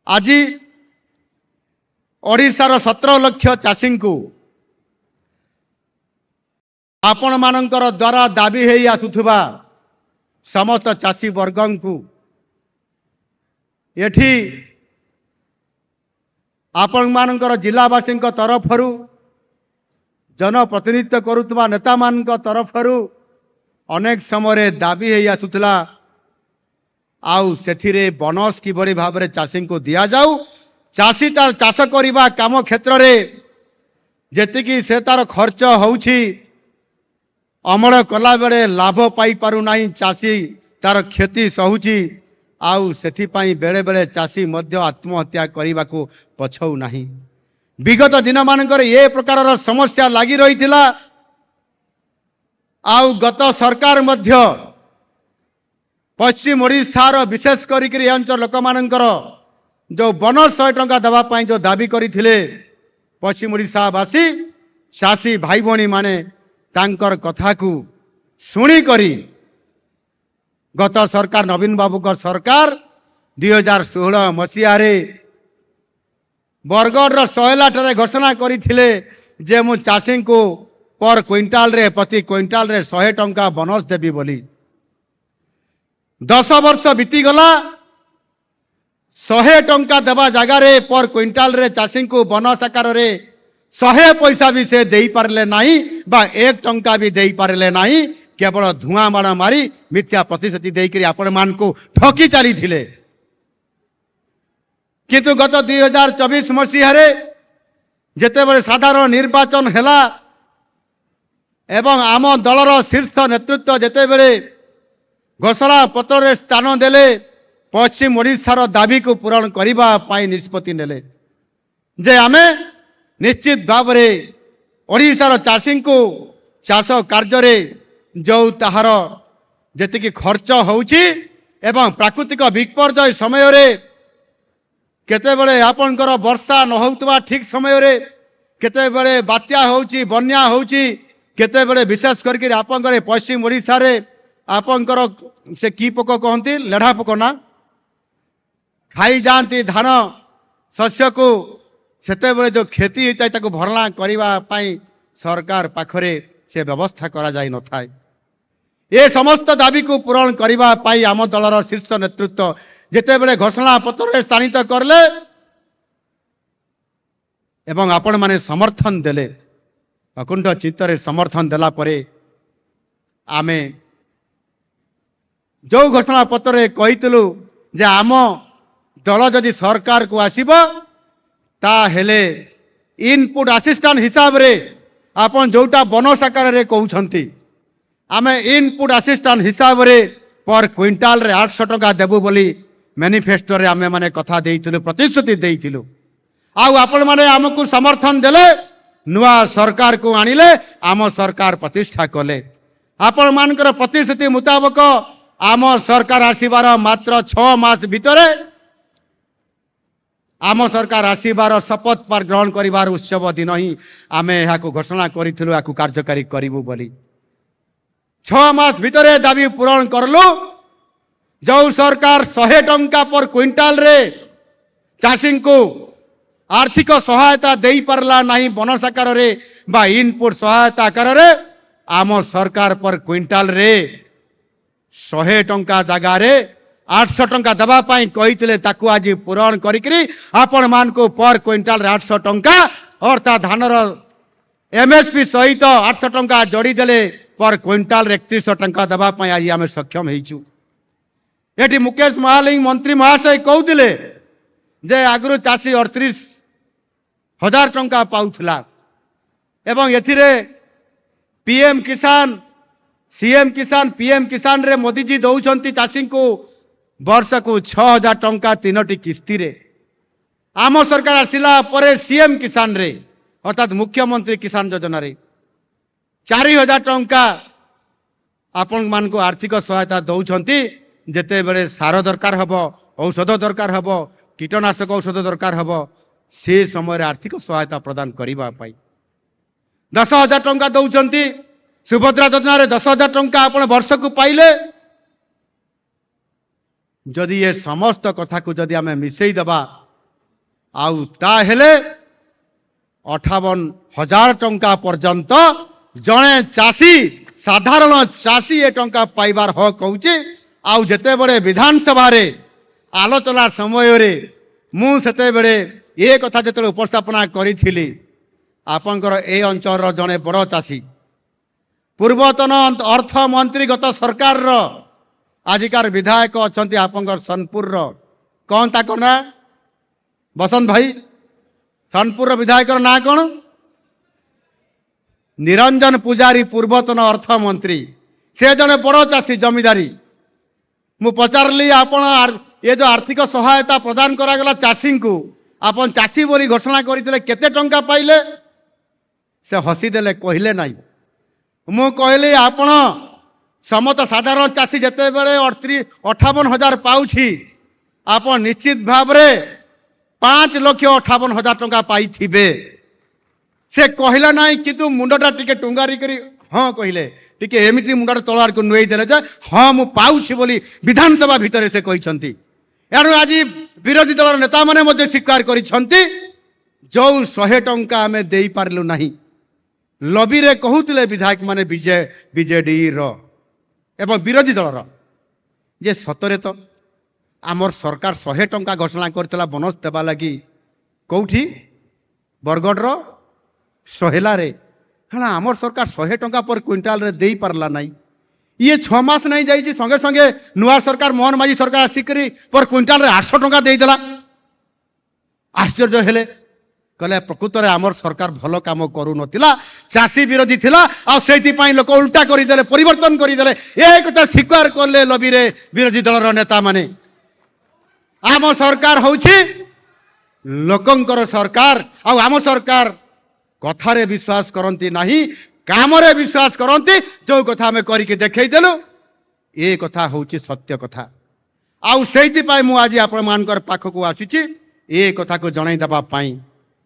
आज ओडिशार 17 लाख चाषी को आपण मानकर द्वारा दाबी है आसुथुबा समस्त चाषी वर्ग को एठी आपण मानकर जिलावासी तरफर जनप्रतिनिधित्व करुवा नेता मान तरफर अनेक समय दाबी है आसुला आउ से बोनस किभली भाव में चाषी को दि जाऊ चाषी तार चाष करने काम क्षेत्र में जेतिकी से तार खर्च होउछि अमल कला बेले लाभ पाई पारु नाही चाषी तार क्षति सहुछि आउ सेथिपाई बेले बेले चाषी मध्य आत्महत्या करने को पछौ नाही। विगत दिन मानकर ये प्रकार समस्या लगी रही आउ गत सरकार मध्य पश्चिम ओडिशार विशेष करी अंचल लोक मानकर जो बोनस 100 टंका देवाई जो दाबी करथिले पश्चिम ओडिशावासी चाषी भाई भौणी माने तांकर कथा को शुणी करी गत सरकार नवीन बाबू का सरकार 2016 मसीह बरगढ़ 100 लाठे घोषणा करथिले जे मु चाषी को पर क्विंटाल रे प्रति क्विंटाल रे 100 टंका बोनस देवी बोली 10 वर्ष बीतीगला 100 टंका देवा जगार पर क्विंटाल रे चाषी को बोनस आकार रे 100 पैसा भी से दे पारे नहीं बा 1 टंका भी दे पारे नहीं केवल धुआं बाण मारी मिथ्या प्रतिश्रुति देकर आपण मान को ठकी चली थिले। किंतु गत 2024 मसीह जेतेबेले साधारण निर्वाचन हैला एवं आम दलर शीर्ष नेतृत्व जेतेबेले घोषणा पत्र रे स्थान देले पश्चिम ओडिशार दाबी को पूरण करने निष्पत्ति नेले जे आमे निश्चित भाव में ओडिशार चाषी को चाष कार्य जो ताहार जेतिकी खर्च होउछि एवं प्राकृतिक विपर्यय समय रे केतेबेले आपनकर वर्षा न होउतबा ठीक समय रे केतेबेले बात्या होउछि बन्या होउछि केतेबेले विशेष करके आपनकर पश्चिम ओडिशा रे आपनकर से की पोक कहती लेढ़ा पोक ना खाई जाती धान शस्य को सेतेबेले जो क्षति होता है भरणा करने सरकार पाखरे से व्यवस्था करा जाई न थाए। ये समस्त दाबी को पूरण करने आम दलर शीर्ष नेतृत्व जेतेबेले घोषणा पत्र स्थानित करले एवं आपण माने समर्थन देले अकुंठ चित्तरे समर्थन देला परे आमे जो घोषणा पत्र कहितलु जे आम दल जदि सरकार को आसीबो ता हेले इनपुट असिस्टेंट हिसाब रे आपन जोटा बोनस आकार रे कहउछंती आमे इनपुट असिस्टेंट हिसाब रे पर क्विंटाल रे 800 टका देबु बोली मैनिफेस्टो रे आमे माने कथा देइथिलु प्रतिश्रुति देइथिलु आउ आपण माने हमकु समर्थन देले नुआ सरकार को आनिले आम सरकार प्रतिष्ठा कले आपण मानकर प्रतिश्रुति मुताबिक आम सरकार आसीबार मात्र 6 मास भितरे आम सरकार आसीबार शपथ पर ग्रहण करिवार उत्सव दिन ही आमे यहाँ को घोषणा करिथिलु आकु कार्यकारी करिवु बोली 6 मास भितरे दाबी पूरण करलु जो सरकार 100 टंका पर क्विंटाल रे चाषी को आर्थिक सहायता दे पारला नहीं बोनस आकार रे बा इनपुट सहायता आकार रे आम सरकार पर क्विंटाल रे 100 टंका जगार 800 टंका दबा पाई कहितले ताकू आज पूरण करिकरी आपण मान को पर क्विंटाल रे 800 टंका अर्थात धानर एमएसपी सहित 800 टंका जोड़ी देले पर क्विंटाल रे 3100 टंका दबा पाई आज आमे सक्षम हेचु। एटी मुकेश महालिंग मंत्री महाशय कहउतिले जे आगरु चाषी 38,000 टंका पाउथला एवं एथिरे पीएम किसान सीएम किसान पीएम किसान रे मोदी जी दौचंती चाषी को वर्ष को 6,000 टंका 3टी किस्ती रे आम सरकार आसिला परे सीएम किसान रे अर्थात मुख्यमंत्री किसान योजना रे 4,000 टंका आपण मान को आर्थिक सहायता दौचंती जेते बेले सार दरकार हबो औषध दरकार हबो कीटनाशक औषध दरकार हबो से समय आर्थिक सहायता प्रदान करिबा पाई 10,000 टंका दौचंती सुभद्रा योजना रे 10,000 टंका आपण वर्ष को पाइले जदि ये समस्त कथा को जदि आमे मिसई दबा आउ ताहेले 58,000 टंका पर्यंत जड़े चाषी साधारण चाषी ए टंका पाइबार हक होउचे। आउ जेते बड़े विधानसभा रे आलोचना समय रे मु सेते बड़े ये कथा जेते उपस्थापना करी आपनकर ए अंचल जड़े बड़ चाषी पूर्वतन अर्थ मंत्री गत सरकार रो आजिकार विधायक अच्छा आपंकर सोनपुर कौन ताक ना बसंत भाई सोनपुर विधायक ना कौन निरंजन पुजारी पूर्वतन अर्थ मंत्री से जड़े बड़ चाषी जमीदारी मु पचारली आपण ये जो आर्थिक सहायता प्रदान करागला चाषी को आपन चाषी बोली घोषणा करते केते टंका पाइले से हसीदेले कहले नाई मु कहली आपण समस्त साधारण चाषी जिते बड़े 58,000 पाउछि आप निश्चित भाव रे 5,58,000 टंका पाई थिबे से कहला नाई किंतु मुंडटा टिके टुंगारी करी हाँ कहले टिके एमिति मुंडा तलवार को नुई देले जे हाँ मु पाउछि बोली विधानसभा भितर से कहिसंती। एणु आज विरोधी दल नेता माने मध्ये स्वीकार करिसंती जो 100 टंका आमे देई पारलु नाही लबी रे कहूतिले विधायक माने बीजेडी रो एवं विरोधी दल जे सतरे तो आमर सरकार 100 टंका घोषणा करथिला बोनस देबा लगी कौठी बरगढ़ रो सहेला रे हाँ आमर सरकार 100 टंका पर क्विंटाल रे देई पारला नाही ये 6 मास नहीं जाइए संगे संगे नुआ सरकार मोहन माझी सरकार आसिकरी पर क्विंटाल रे 800 टंका देदेला आश्चर्य हेले कहले प्रकृत में आमर सरकार भल काम करू नथिला चाषी विरोधी थिला आ सेति पई लोक उल्टा करिदेले परिवर्तन करिदेले ए कथा स्वीकार करले लबी रे विरोधी दल नेता माने आम सरकार होउछि लोकंकर सरकार आ आम सरकार कथारे विश्वास करंती नाही कामरे विश्वास करंती जो कथा हमें करके देखै देलु ए कथा होउछि सत्य कथा आउ सेति पई मु आज आपण मानकर पाखकु आसीछि ए कथा को जणाई दबा पई